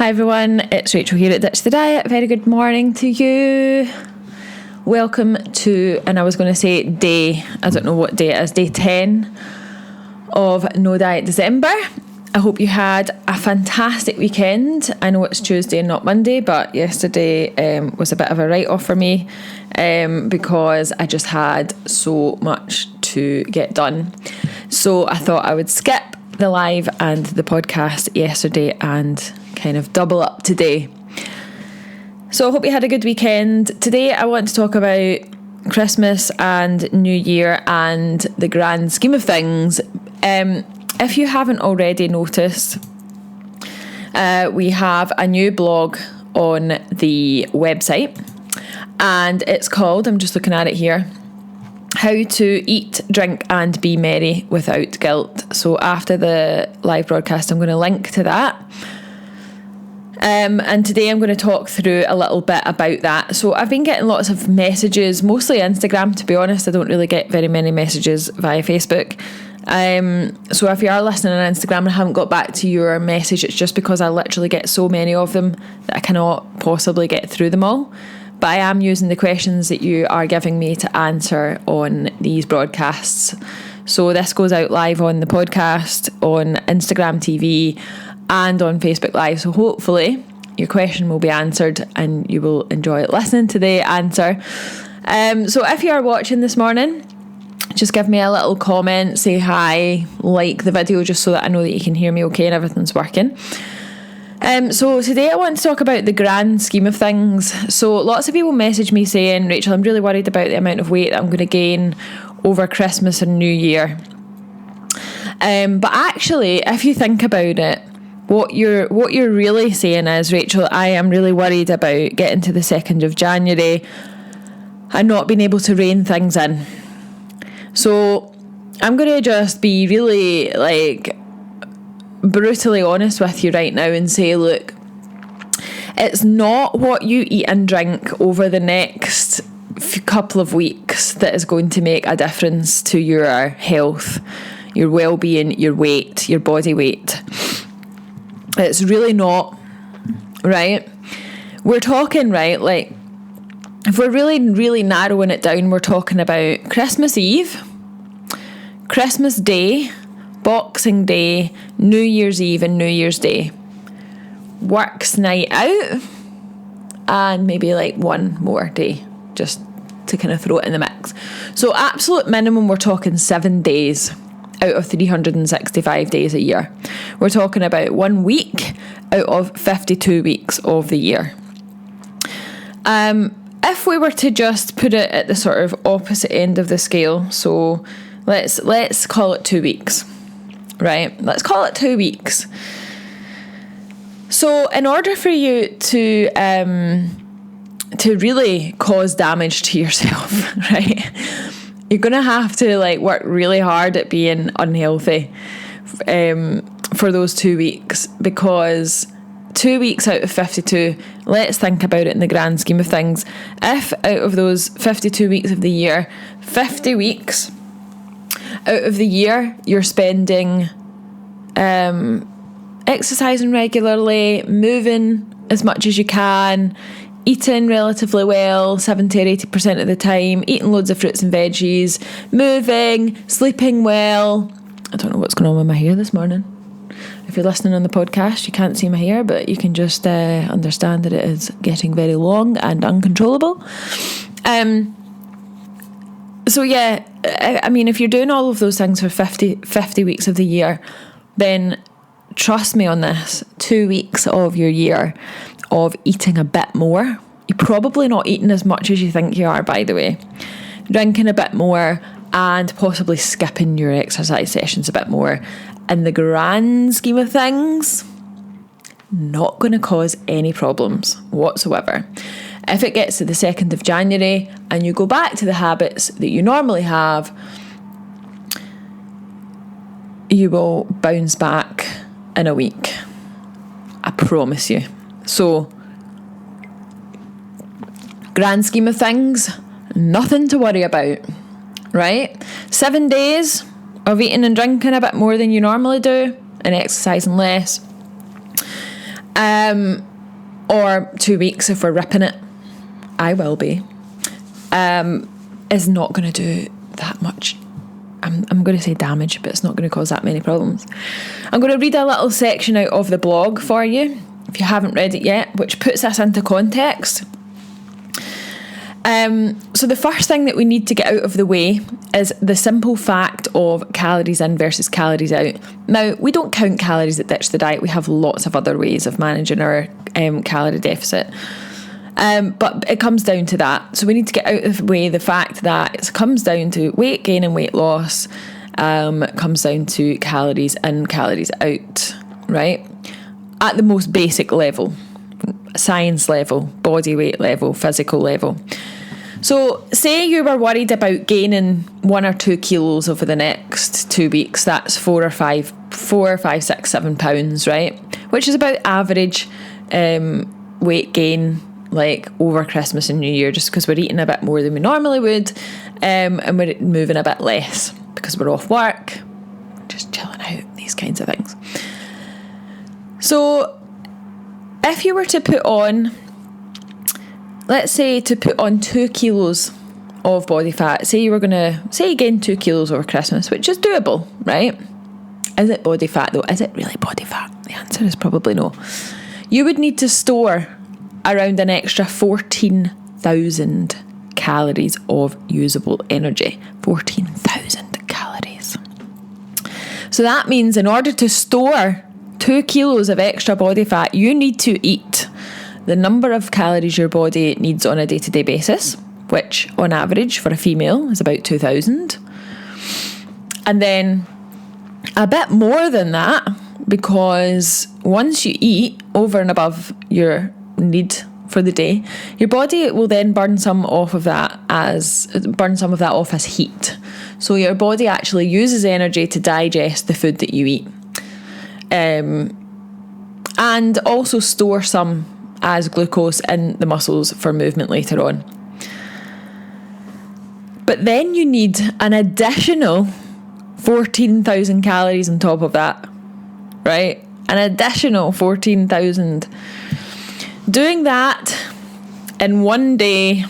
Hi everyone, it's Rachel here at Ditch the Diet. Very good morning to you. Welcome to, and I was going to say day, I don't know what day it is, day 10 of No Diet December. I hope you had a fantastic weekend. I know it's Tuesday and not Monday, but yesterday was a bit of a write-off for me because I just had so much to get done. So I thought I would skip the live and the podcast yesterday and kind of double up today. So I hope you had a good weekend. Today I want to talk about Christmas and New Year and the grand scheme of things. If you haven't already noticed, we have a new blog on the website and it's called, I'm just looking at it here, How to Eat, Drink and Be Merry Without Guilt. So after the live broadcast I'm going to link to that. And today I'm going to talk through a little bit about that. So I've been getting lots of messages, mostly Instagram, to be honest. I don't really get very many messages via Facebook. So if you are listening on Instagram and I haven't got back to your message, it's just because I literally get so many of them that I cannot possibly get through them all. But I am using the questions that you are giving me to answer on these broadcasts. So this goes out live on the podcast, on Instagram TV, and on Facebook Live. So hopefully your question will be answered and you will enjoy listening to the answer. So if you are watching this morning, just give me a little comment, say hi, like the video, just so that I know that you can hear me okay and everything's working. So today I want to talk about the grand scheme of things. So lots of people message me saying, Rachel, I'm really worried about the amount of weight that I'm going to gain over Christmas and New Year. But actually, if you think about it, what you're really saying is, Rachel, I am really worried about getting to the 2nd of January and not being able to rein things in. So I'm going to just be really brutally honest with you right now and say, look, it's not what you eat and drink over the next couple of weeks that is going to make a difference to your health, your well-being, your weight, your body weight. It's really not, right? We're talking, right, like, if we're really narrowing it down, we're talking about Christmas Eve, Christmas Day, Boxing Day, New Year's Eve and New Year's Day, works night out, and maybe like one more day, just to kind of throw it in the mix. So absolute minimum, we're talking 7 days out of 365 days a year. We're talking about 1 week out of 52 weeks of the year. If we were to just put it at the sort of opposite end of the scale, so let's call it 2 weeks, right? Let's call it 2 weeks. So in order for you to really cause damage to yourself, right, you're going to have to work really hard at being unhealthy for those 2 weeks, because 2 weeks out of 52, let's think about it in the grand scheme of things. If out of those 52 weeks of the year, 50 weeks out of the year you're spending exercising regularly, moving as much as you can, eating relatively well 70 or 80% of the time, eating loads of fruits and veggies, moving, sleeping well. I don't know what's going on with my hair this morning. If you're listening on the podcast, you can't see my hair, but you can just understand that it is getting very long and uncontrollable. So yeah, I mean, if you're doing all of those things for 50 weeks of the year, then trust me on this, 2 weeks of your year of eating a bit more. You're probably not eating as much as you think you are, by the way. Drinking a bit more and possibly skipping your exercise sessions a bit more. In the grand scheme of things, not going to cause any problems whatsoever. If it gets to the 2nd of January and you go back to the habits that you normally have, you will bounce back in a week. I promise you. So, grand scheme of things, nothing to worry about, right? 7 days of eating and drinking a bit more than you normally do and exercising less. or 2 weeks if we're ripping it, I will be, is not going to do that much. I'm going to say damage, but it's not going to cause that many problems. I'm going to read a little section out of the blog for you, if you haven't read it yet, which puts this into context. So the first thing that we need to get out of the way is the simple fact of calories in versus calories out. Now, we don't count calories at Ditch the Diet. We have lots of other ways of managing our calorie deficit. But it comes down to that. So we need to get out of the way the fact that it comes down to weight gain and weight loss. It comes down to calories in, calories out, right? At the most basic level, science level, body weight level, physical level. So say you were worried about gaining 1 or 2 kilos over the next 2 weeks. That's 4 or 5, 6, 7 pounds, right? Which is about average weight gain, like over Christmas and New Year, just because we're eating a bit more than we normally would, and we're moving a bit less because we're off work, just chilling out, these kinds of things. So if you were to put on, let's say to put on 2 kilos of body fat, say you gained 2 kilos over Christmas, which is doable, right? Is it body fat though? Is it really body fat? The answer is probably no. You would need to store around an extra 14,000 calories of usable energy. 14,000 calories. So that means in order to store 2 kilos of extra body fat, you need to eat the number of calories your body needs on a day-to-day basis, which on average for a female is about 2,000. And then a bit more than that, because once you eat over and above your need for the day, your body will then burn some off of that as heat. So your body actually uses energy to digest the food that you eat, and also store some as glucose in the muscles for movement later on. But then you need an additional 14,000 calories on top of that, right? An additional 14,000. Doing that in one day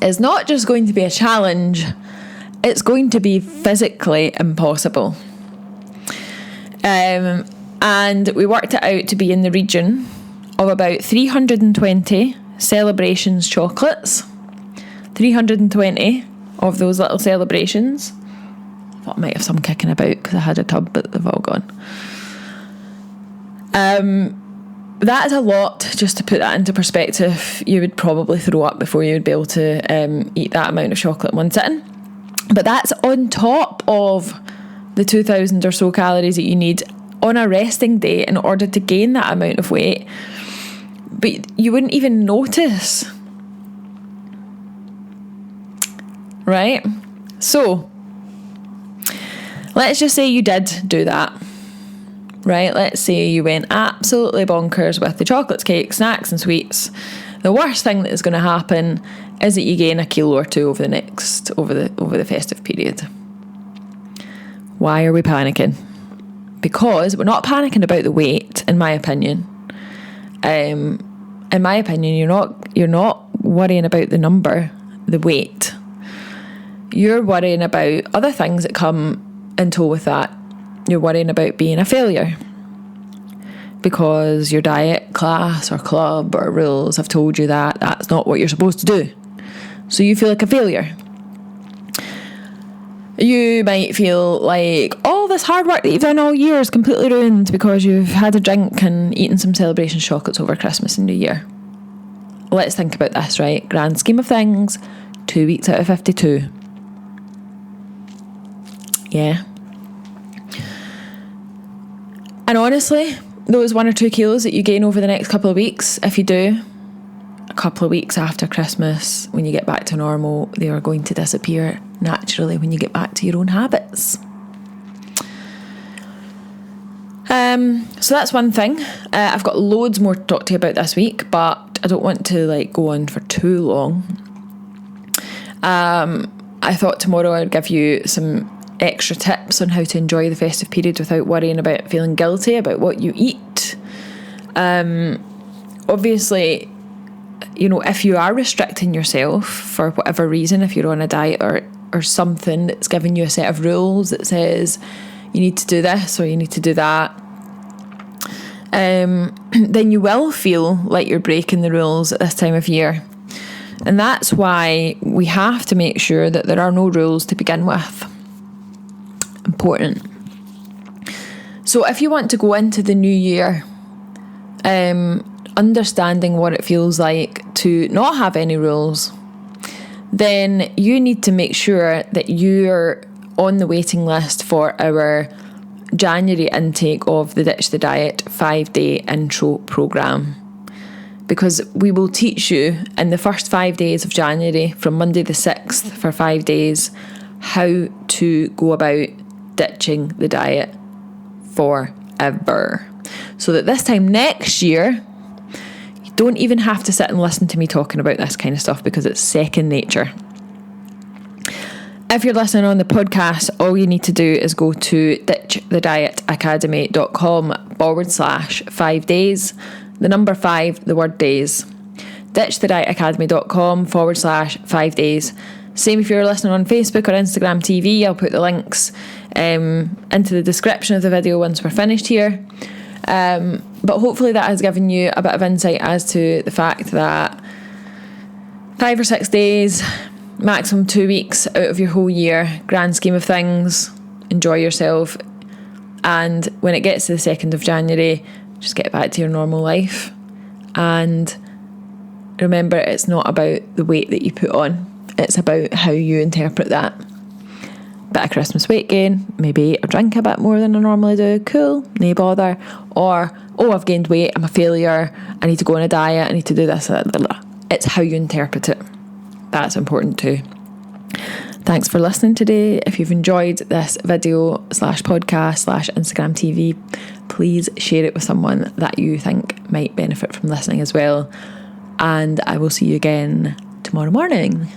is not just going to be a challenge, it's going to be physically impossible. And we worked it out to be in the region of about 320 celebrations chocolates. 320 of those little celebrations. I thought I might have some kicking about because I had a tub, but they've all gone. That is a lot. Just to put that into perspective, you would probably throw up before you would be able to eat that amount of chocolate in one sitting. But that's on top of the 2,000 or so calories that you need on a resting day in order to gain that amount of weight. But you wouldn't even notice. Right? So, let's just say you did do that. Right? Let's say you went absolutely bonkers with the chocolates, cakes, snacks and sweets. The worst thing that is going to happen is that you gain a kilo or 2 over the festive period. Why are we panicking? Because we're not panicking about the weight, in my opinion. In my opinion, you're not worrying about the number, the weight. You're worrying about other things that come in tow with that. You're worrying about being a failure because your diet, class or club or rules have told you that that's not what you're supposed to do. So you feel like a failure. You might feel like all this hard work that you've done all year is completely ruined because you've had a drink and eaten some celebration chocolates over Christmas and New Year. Let's think about this, right? Grand scheme of things, 2 weeks out of 52. Yeah. And honestly, those 1 or 2 kilos that you gain over the next couple of weeks, if you do, a couple of weeks after Christmas, when you get back to normal, they are going to disappear naturally when you get back to your own habits. So that's one thing. I've got loads more to talk to you about this week, but I don't want to go on for too long. I thought tomorrow I'd give you some extra tips on how to enjoy the festive period without worrying about feeling guilty about what you eat. Obviously, you know, if you are restricting yourself for whatever reason, if you're on a diet or something that's giving you a set of rules that says you need to do this or you need to do that, then you will feel like you're breaking the rules at this time of year. And that's why we have to make sure that there are no rules to begin with. Important. So if you want to go into the new year understanding what it feels like to not have any rules, then you need to make sure that you're on the waiting list for our January intake of the Ditch the Diet 5-day intro programme. Because we will teach you in the first 5 days of January, from Monday the 6th for 5 days, how to go about ditching the diet forever. So that this time next year, you don't even have to sit and listen to me talking about this kind of stuff because it's second nature. If you're listening on the podcast, all you need to do is go to ditchthedietacademy.com/5 days. The number 5, the word days. ditchthedietacademy.com/5 days. Same if you're listening on Facebook or Instagram TV. I'll put the links into the description of the video once we're finished here. But hopefully that has given you a bit of insight as to the fact that 5 or 6 days, maximum 2 weeks out of your whole year, grand scheme of things, enjoy yourself. And when it gets to the 2nd of January, just get back to your normal life. And remember, it's not about the weight that you put on, it's about how you interpret that. Bit of Christmas weight gain, maybe I drink a bit more than I normally do, cool, no bother. Or, oh, I've gained weight, I'm a failure, I need to go on a diet, I need to do this, blah, blah, blah. It's how you interpret it. That's important too. Thanks for listening today. If you've enjoyed this video /podcast /Instagram TV, please share it with someone that you think might benefit from listening as well. And I will see you again tomorrow morning.